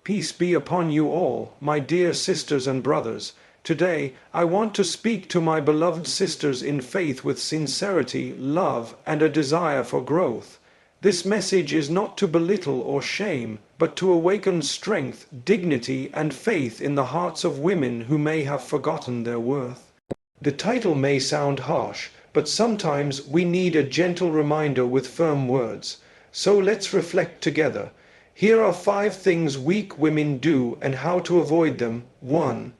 Peace be upon you all, my dear sisters and brothers. Today, I want to speak to my beloved sisters in faith with sincerity, love, and a desire for growth. This message is not to belittle or shame, but to awaken strength, dignity, and faith in the hearts of women who may have forgotten their worth. The title may sound harsh, but sometimes we need a gentle reminder with firm words. So let's reflect together. Here are 5 things weak women do and how to avoid them. 1.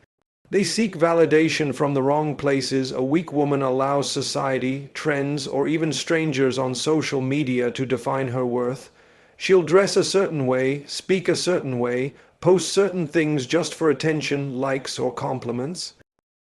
They seek validation from the wrong places. A weak woman allows society, trends, or even strangers on social media to define her worth. She'll dress a certain way, speak a certain way, post certain things just for attention, likes, or compliments.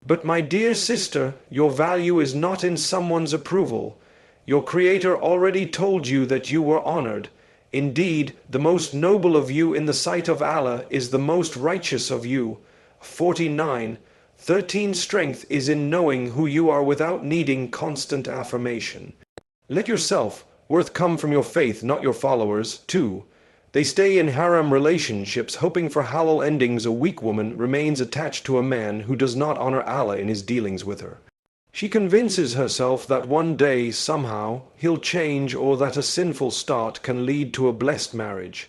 But my dear sister, your value is not in someone's approval. Your Creator already told you that you were honored. Indeed, the most noble of you in the sight of Allah is the most righteous of you. 49. 13. Strength is in knowing who you are without needing constant affirmation. Let your self-worth come from your faith, not your followers. 2. They stay in harem relationships hoping for halal endings. A weak woman remains attached to a man who does not honor Allah in his dealings with her. She convinces herself that one day, somehow, he'll change, or that a sinful start can lead to a blessed marriage.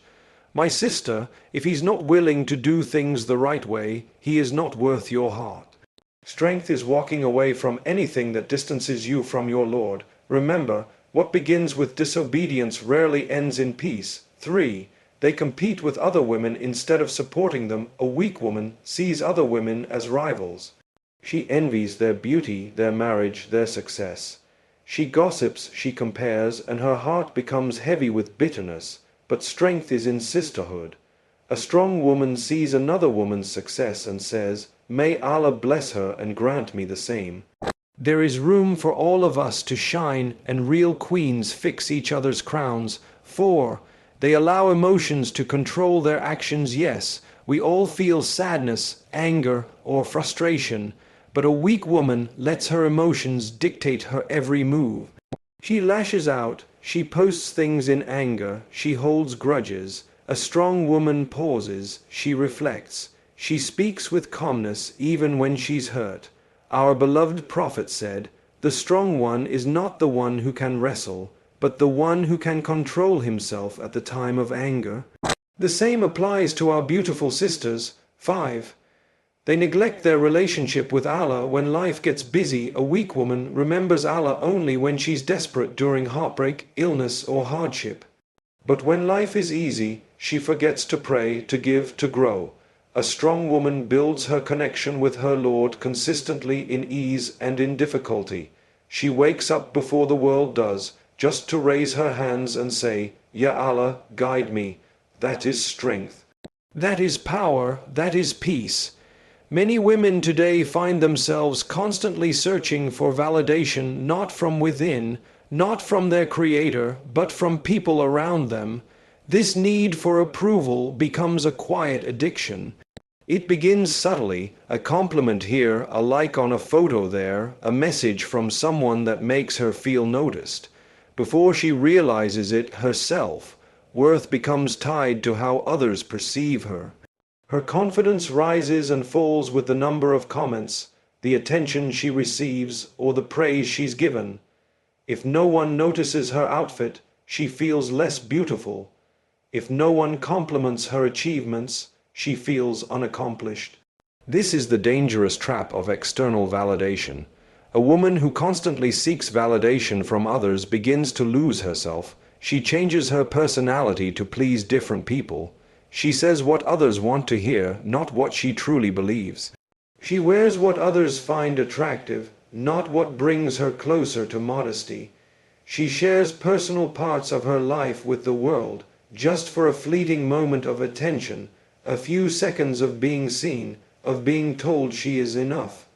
My sister, if he's not willing to do things the right way, he is not worth your heart. Strength is walking away from anything that distances you from your Lord. Remember, what begins with disobedience rarely ends in peace. 3. They compete with other women instead of supporting them. A weak woman sees other women as rivals. She envies their beauty, their marriage, their success. She gossips, she compares, and her heart becomes heavy with bitterness. But strength is in sisterhood. A strong woman sees another woman's success and says, "May Allah bless her and grant me the same." There is room for all of us to shine, and real queens fix each other's crowns. 4. They allow emotions to control their actions. Yes, we all feel sadness, anger, or frustration. But a weak woman lets her emotions dictate her every move. She lashes out, she posts things in anger, she holds grudges. A strong woman pauses, she reflects. She speaks with calmness even when she's hurt. Our beloved Prophet said, "The strong one is not the one who can wrestle, but the one who can control himself at the time of anger." The same applies to our beautiful sisters. 5. They neglect their relationship with Allah when life gets busy. A weak woman remembers Allah only when she's desperate during heartbreak, illness, or hardship. But when life is easy, she forgets to pray, to give, to grow. A strong woman builds her connection with her Lord consistently in ease and in difficulty. She wakes up before the world does, just to raise her hands and say, "Ya Allah, guide me." That is strength. That is power. That is peace. Many women today find themselves constantly searching for validation not from within, not from their Creator, but from people around them. This need for approval becomes a quiet addiction. It begins subtly, a compliment here, a like on a photo there, a message from someone that makes her feel noticed. Before she realizes it, her self-worth becomes tied to how others perceive her. Her confidence rises and falls with the number of comments, the attention she receives, or the praise she's given. If no one notices her outfit, she feels less beautiful. If no one compliments her achievements, she feels unaccomplished. This is the dangerous trap of external validation. A woman who constantly seeks validation from others begins to lose herself. She changes her personality to please different people. She says what others want to hear, not what she truly believes. She wears what others find attractive, not what brings her closer to modesty. She shares personal parts of her life with the world, just for a fleeting moment of attention, a few seconds of being seen, of being told she is enough.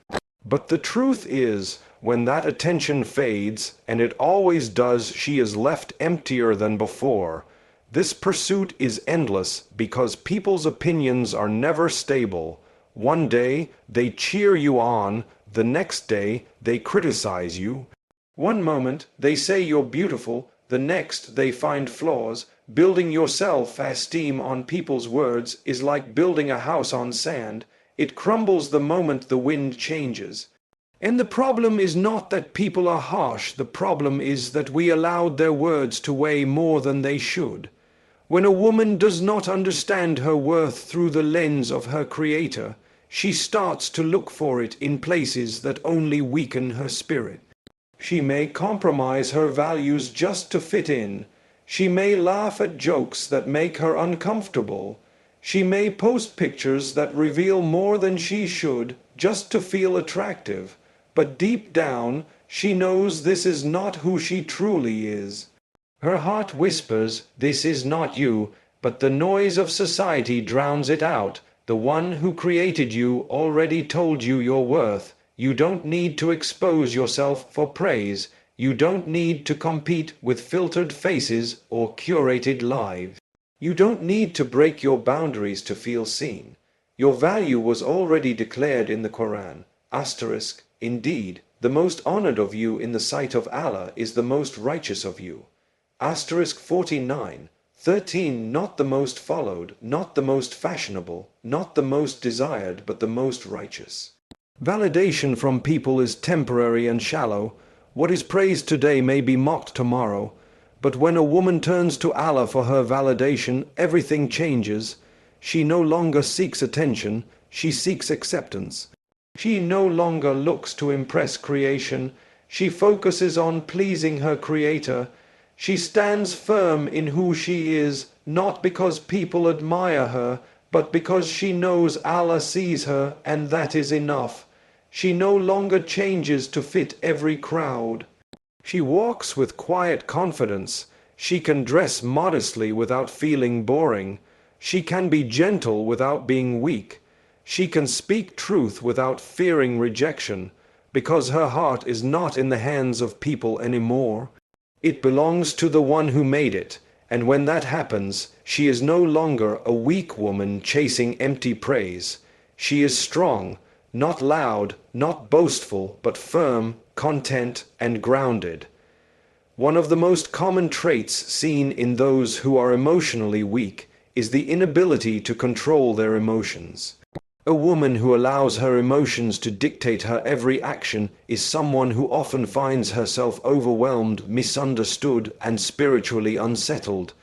But the truth is, when that attention fades, and it always does, she is left emptier than before. This pursuit is endless because people's opinions are never stable. One day they cheer you on, the next day they criticize you. One moment they say you're beautiful, the next they find flaws. Building your self-esteem on people's words is like building a house on sand. It crumbles the moment the wind changes. And the problem is not that people are harsh, the problem is that we allowed their words to weigh more than they should. When a woman does not understand her worth through the lens of her creator, she starts to look for it in places that only weaken her spirit. She may compromise her values just to fit in. She may laugh at jokes that make her uncomfortable. She may post pictures that reveal more than she should just to feel attractive. But deep down, she knows this is not who she truly is. Her heart whispers, "This is not you," but the noise of society drowns it out. The one who created you already told you your worth. You don't need to expose yourself for praise. You don't need to compete with filtered faces or curated lives. You don't need to break your boundaries to feel seen. Your value was already declared in the Quran. Asterisk, indeed, the most honored of you in the sight of Allah is the most righteous of you. Asterisk 49. 13. Not the most followed, not the most fashionable, not the most desired, but the most righteous. Validation from people is temporary and shallow. What is praised today may be mocked tomorrow. But when a woman turns to Allah for her validation, everything changes. She no longer seeks attention, she seeks acceptance. She no longer looks to impress creation, she focuses on pleasing her creator. She stands firm in who she is, not because people admire her, but because she knows Allah sees her, and that is enough. She no longer changes to fit every crowd. She walks with quiet confidence. She can dress modestly without feeling boring. She can be gentle without being weak. She can speak truth without fearing rejection, because her heart is not in the hands of people anymore. It belongs to the one who made it, and when that happens, she is no longer a weak woman chasing empty praise. She is strong, not loud, not boastful, but firm, content, and grounded. One of the most common traits seen in those who are emotionally weak is the inability to control their emotions. A woman who allows her emotions to dictate her every action is someone who often finds herself overwhelmed, misunderstood, and spiritually unsettled.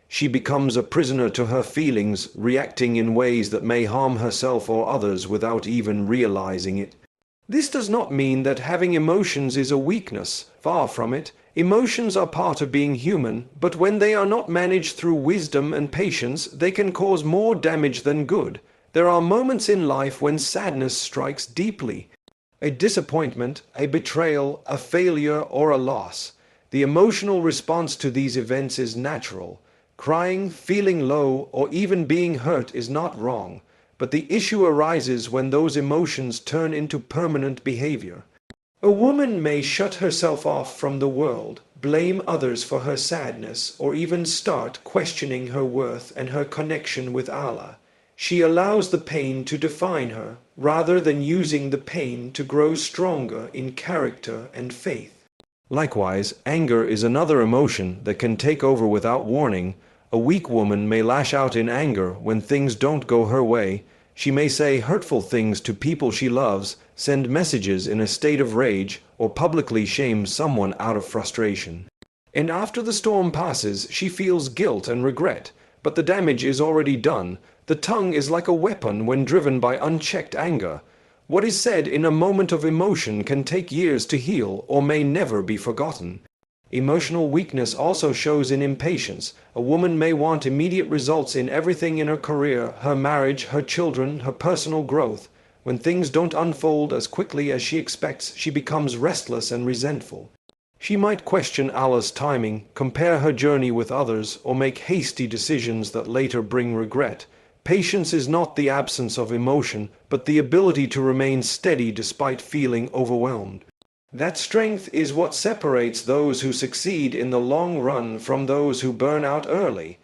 She becomes a prisoner to her feelings, reacting in ways that may harm herself or others without even realizing it. This does not mean that having emotions is a weakness. Far from it. Emotions are part of being human, but when they are not managed through wisdom and patience, they can cause more damage than good. There are moments in life when sadness strikes deeply. A disappointment, a betrayal, a failure, or a loss. The emotional response to these events is natural. Crying, feeling low, or even being hurt is not wrong, but the issue arises when those emotions turn into permanent behavior. A woman may shut herself off from the world, blame others for her sadness, or even start questioning her worth and her connection with Allah. She allows the pain to define her, rather than using the pain to grow stronger in character and faith. Likewise, anger is another emotion that can take over without warning. A weak woman may lash out in anger when things don't go her way. She may say hurtful things to people she loves, send messages in a state of rage, or publicly shame someone out of frustration. And after the storm passes, she feels guilt and regret, but the damage is already done. The tongue is like a weapon when driven by unchecked anger. What is said in a moment of emotion can take years to heal or may never be forgotten. Emotional weakness also shows in impatience. A woman may want immediate results in everything in her career, her marriage, her children, her personal growth. When things don't unfold as quickly as she expects, she becomes restless and resentful. She might question Allah's timing, compare her journey with others, or make hasty decisions that later bring regret. Patience is not the absence of emotion, but the ability to remain steady despite feeling overwhelmed. That strength is what separates those who succeed in the long run from those who burn out early.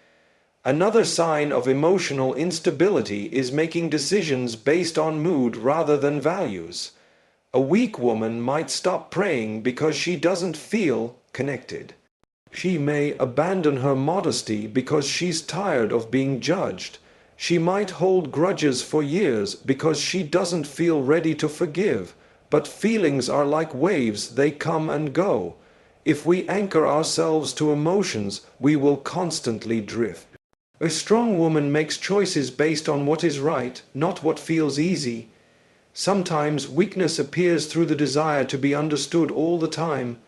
Another sign of emotional instability is making decisions based on mood rather than values. A weak woman might stop praying because she doesn't feel connected. She may abandon her modesty because she's tired of being judged. She might hold grudges for years because she doesn't feel ready to forgive. But feelings are like waves, they come and go. If we anchor ourselves to emotions, we will constantly drift. A strong woman makes choices based on what is right, not what feels easy. Sometimes weakness appears through the desire to be understood all the time.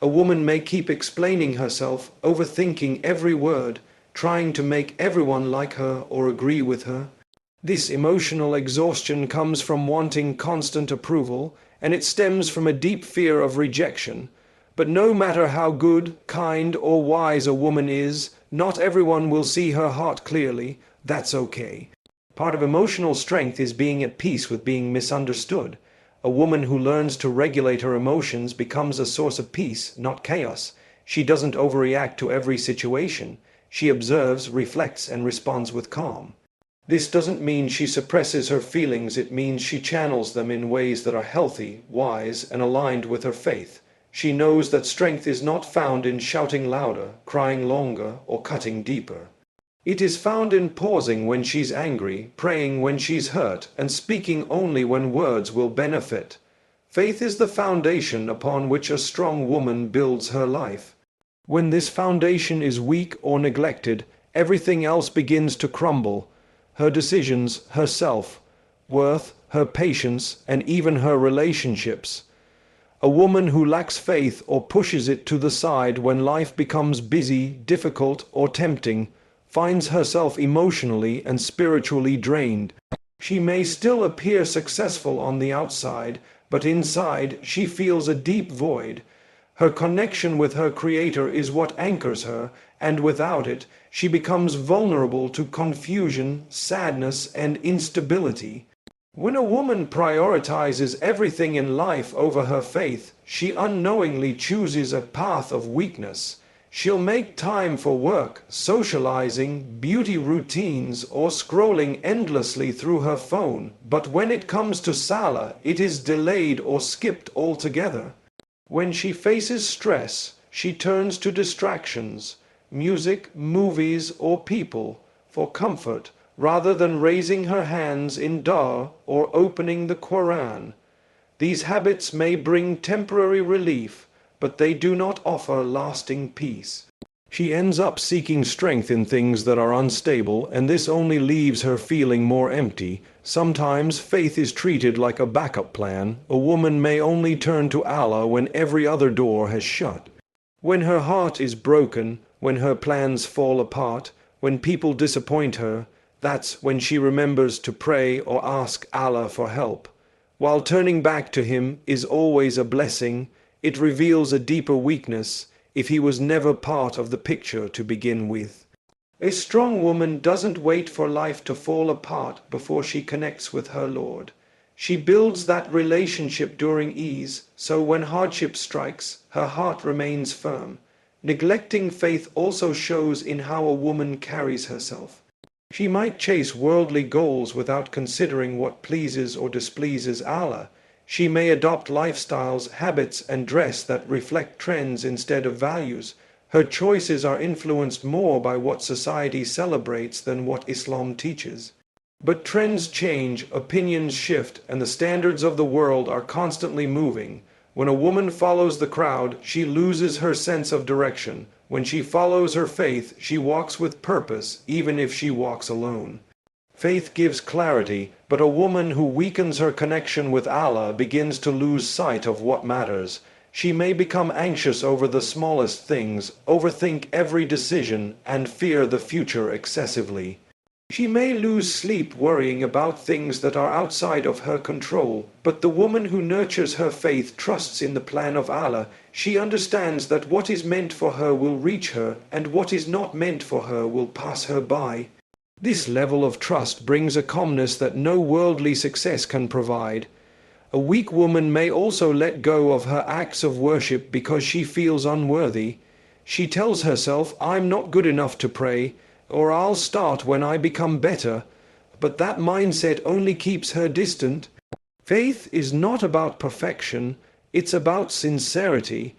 A woman may keep explaining herself, overthinking every word, trying to make everyone like her or agree with her. This emotional exhaustion comes from wanting constant approval, and it stems from a deep fear of rejection. But no matter how good, kind, or wise a woman is, not everyone will see her heart clearly. That's okay. Part of emotional strength is being at peace with being misunderstood. A woman who learns to regulate her emotions becomes a source of peace, not chaos. She doesn't overreact to every situation. She observes, reflects, and responds with calm. This doesn't mean she suppresses her feelings, it means she channels them in ways that are healthy, wise, and aligned with her faith. She knows that strength is not found in shouting louder, crying longer, or cutting deeper. It is found in pausing when she's angry, praying when she's hurt, and speaking only when words will benefit. Faith is the foundation upon which a strong woman builds her life. When this foundation is weak or neglected, everything else begins to crumble. Her decisions, her self-worth, her patience, and even her relationships. A woman who lacks faith or pushes it to the side when life becomes busy, difficult, or tempting, finds herself emotionally and spiritually drained. She may still appear successful on the outside, but inside she feels a deep void. Her connection with her Creator is what anchors her, and without it, she becomes vulnerable to confusion, sadness, and instability. When a woman prioritizes everything in life over her faith, she unknowingly chooses a path of weakness. She'll make time for work, socializing, beauty routines, or scrolling endlessly through her phone, but when it comes to Salah, it is delayed or skipped altogether. When she faces stress, she turns to distractions, music, movies, or people, for comfort, rather than raising her hands in dua or opening the Quran. These habits may bring temporary relief, but they do not offer lasting peace. She ends up seeking strength in things that are unstable, and this only leaves her feeling more empty. Sometimes faith is treated like a backup plan. A woman may only turn to Allah when every other door has shut. When her heart is broken, when her plans fall apart, when people disappoint her, that's when she remembers to pray or ask Allah for help. While turning back to Him is always a blessing, it reveals a deeper weakness if He was never part of the picture to begin with. A strong woman doesn't wait for life to fall apart before she connects with her Lord. She builds that relationship during ease, so when hardship strikes, her heart remains firm. Neglecting faith also shows in how a woman carries herself. She might chase worldly goals without considering what pleases or displeases Allah. She may adopt lifestyles, habits, and dress that reflect trends instead of values. Her choices are influenced more by what society celebrates than what Islam teaches. But trends change, opinions shift, and the standards of the world are constantly moving. When a woman follows the crowd, she loses her sense of direction. When she follows her faith, she walks with purpose, even if she walks alone. Faith gives clarity, but a woman who weakens her connection with Allah begins to lose sight of what matters. She may become anxious over the smallest things, overthink every decision, and fear the future excessively. She may lose sleep worrying about things that are outside of her control, but the woman who nurtures her faith trusts in the plan of Allah. She understands that what is meant for her will reach her, and what is not meant for her will pass her by. This level of trust brings a calmness that no worldly success can provide. A weak woman may also let go of her acts of worship because she feels unworthy. She tells herself, "I'm not good enough to pray," or "I'll start when I become better," but that mindset only keeps her distant. Faith is not about perfection, it's about sincerity.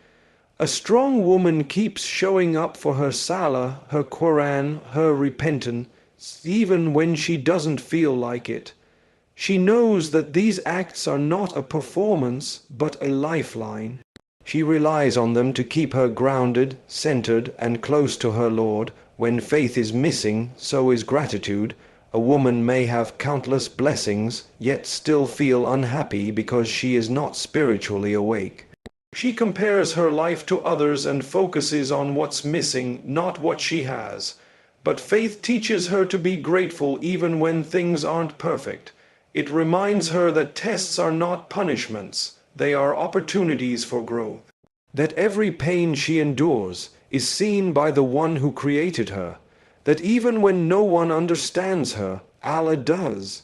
A strong woman keeps showing up for her salah, her Quran, her repentance, even when she doesn't feel like it. She knows that these acts are not a performance, but a lifeline. She relies on them to keep her grounded, centered, and close to her Lord. When faith is missing, so is gratitude. A woman may have countless blessings, yet still feel unhappy because she is not spiritually awake. She compares her life to others and focuses on what's missing, not what she has. But faith teaches her to be grateful even when things aren't perfect. It reminds her that tests are not punishments, they are opportunities for growth. That every pain she endures is seen by the one who created her. That even when no one understands her, Allah does.